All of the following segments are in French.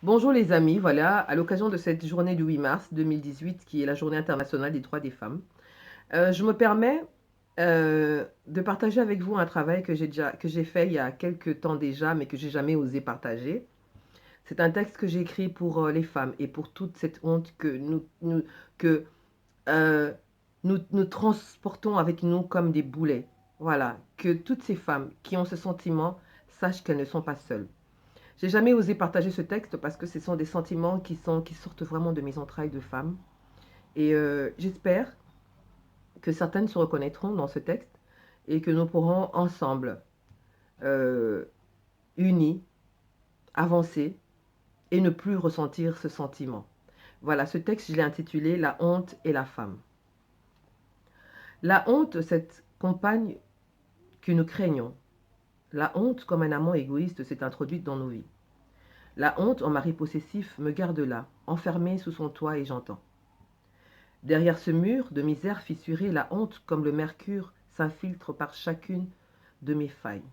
Bonjour les amis, voilà, à l'occasion de cette journée du 8 mars 2018, qui est la journée internationale des droits des femmes, je me permets de partager avec vous un travail que j'ai fait il y a quelques temps déjà, mais que j'ai jamais osé partager. C'est un texte que j'ai écrit pour les femmes et pour toute cette honte que, euh, nous transportons avec nous comme des boulets. Voilà, que toutes ces femmes qui ont ce sentiment sachent qu'elles ne sont pas seules. J'ai jamais osé partager ce texte parce que ce sont des sentiments qui sortent vraiment de mes entrailles de femme. Et j'espère que certaines se reconnaîtront dans ce texte et que nous pourrons ensemble, euh, unis, avancer et ne plus ressentir ce sentiment. Voilà, ce texte, je l'ai intitulé La honte et la femme. La honte, cette compagne que nous craignons. La honte, comme un amant égoïste, s'est introduite dans nos vies. La honte, en mari possessif, me garde là, enfermée sous son toit, et j'entends. Derrière ce mur de misère fissurée, la honte, comme le mercure, s'infiltre par chacune de mes failles.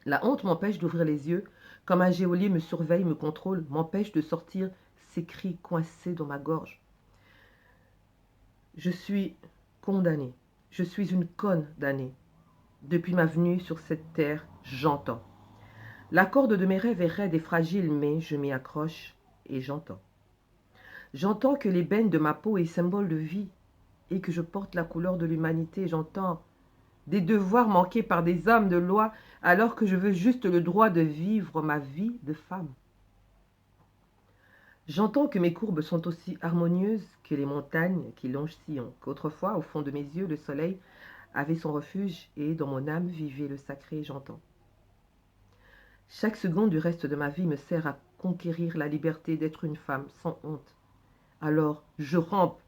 La honte m'empêche d'ouvrir les yeux, comme un geôlier me surveille, me contrôle, m'empêche de sortir ces cris coincés dans ma gorge. Je suis condamnée. Je suis une conne damnée. Depuis ma venue sur cette terre, j'entends. La corde de mes rêves est raide et fragile, mais je m'y accroche et j'entends. J'entends que l'ébène de ma peau est symbole de vie et que je porte la couleur de l'humanité. J'entends des devoirs manqués par des hommes de loi alors que je veux juste le droit de vivre ma vie de femme. J'entends que mes courbes sont aussi harmonieuses que les montagnes qui longent Sion, qu'autrefois, au fond de mes yeux, le soleil avait son refuge et dans mon âme vivait le sacré. J'entends. Chaque seconde du reste de ma vie me sert à conquérir la liberté d'être une femme sans honte. Alors je rampe,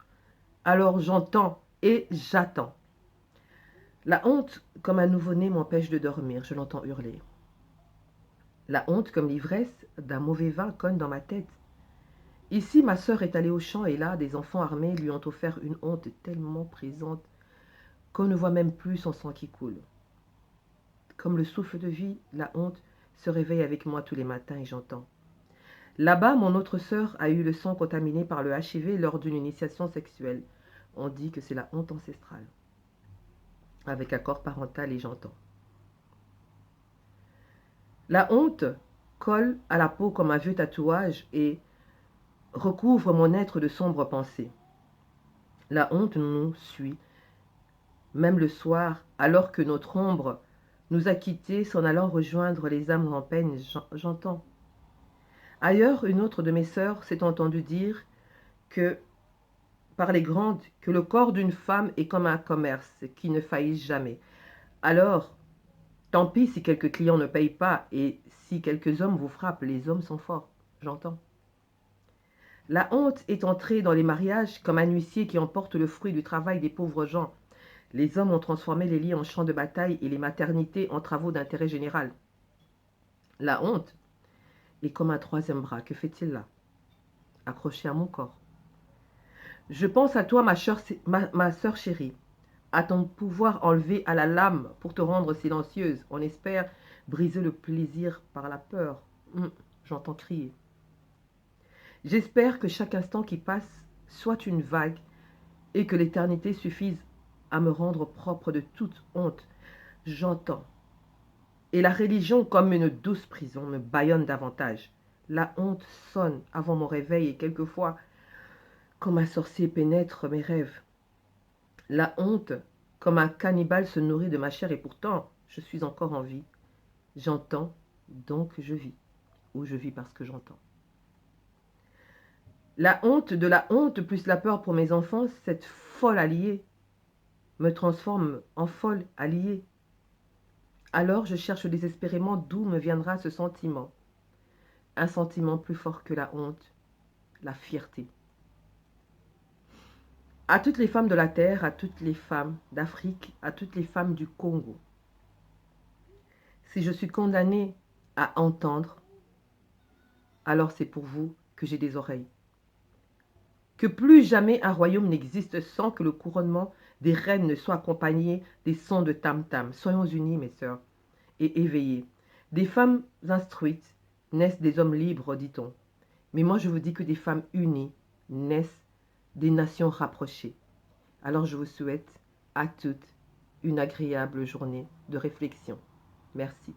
alors j'entends et j'attends. La honte, comme un nouveau-né, m'empêche de dormir, je l'entends hurler. La honte, comme l'ivresse d'un mauvais vin, cogne dans ma tête. Ici, ma sœur est allée au champ et là, des enfants armés lui ont offert une honte tellement présente qu'on ne voit même plus son sang qui coule. Comme le souffle de vie, la honte se réveille avec moi tous les matins et j'entends. Là-bas, mon autre sœur a eu le sang contaminé par le HIV lors d'une initiation sexuelle. On dit que c'est la honte ancestrale. Avec accord parental et j'entends. La honte colle à la peau comme un vieux tatouage et recouvre mon être de sombres pensées. La honte nous suit, même le soir, alors que notre ombre nous a quittés s'en allant rejoindre les âmes en peine, j'entends. Ailleurs, une autre de mes sœurs s'est entendue dire que, par les grandes, que le corps d'une femme est comme un commerce qui ne faillit jamais. Alors, tant pis si quelques clients ne payent pas et si quelques hommes vous frappent, les hommes sont forts, j'entends. La honte est entrée dans les mariages comme un huissier qui emporte le fruit du travail des pauvres gens. Les hommes ont transformé les lits en champs de bataille et les maternités en travaux d'intérêt général. La honte est comme un troisième bras. Que fait-il là? Accroché à mon corps. Je pense à toi, ma sœur chérie, à ton pouvoir enlevé à la lame pour te rendre silencieuse. On espère briser le plaisir par la peur. J'entends crier. J'espère que chaque instant qui passe soit une vague et que l'éternité suffise à me rendre propre de toute honte. J'entends. Et la religion, comme une douce prison, me bâillonne davantage. La honte sonne avant mon réveil et quelquefois, comme un sorcier pénètre mes rêves. La honte, comme un cannibale, se nourrit de ma chair et pourtant, je suis encore en vie. J'entends, donc je vis. Ou je vis parce que j'entends. La honte de la honte plus la peur pour mes enfants, cette folle alliée, me transforme en folle alliée. Alors je cherche désespérément d'où me viendra ce sentiment. Un sentiment plus fort que la honte, la fierté. À toutes les femmes de la terre, à toutes les femmes d'Afrique, à toutes les femmes du Congo. Si je suis condamnée à entendre, alors c'est pour vous que j'ai des oreilles. Que plus jamais un royaume n'existe sans que le couronnement des reines ne soit accompagné des sons de tam-tam. Soyons unis, mes sœurs, et éveillés. Des femmes instruites naissent des hommes libres, dit-on. Mais moi, je vous dis que des femmes unies naissent des nations rapprochées. Alors, je vous souhaite à toutes une agréable journée de réflexion. Merci.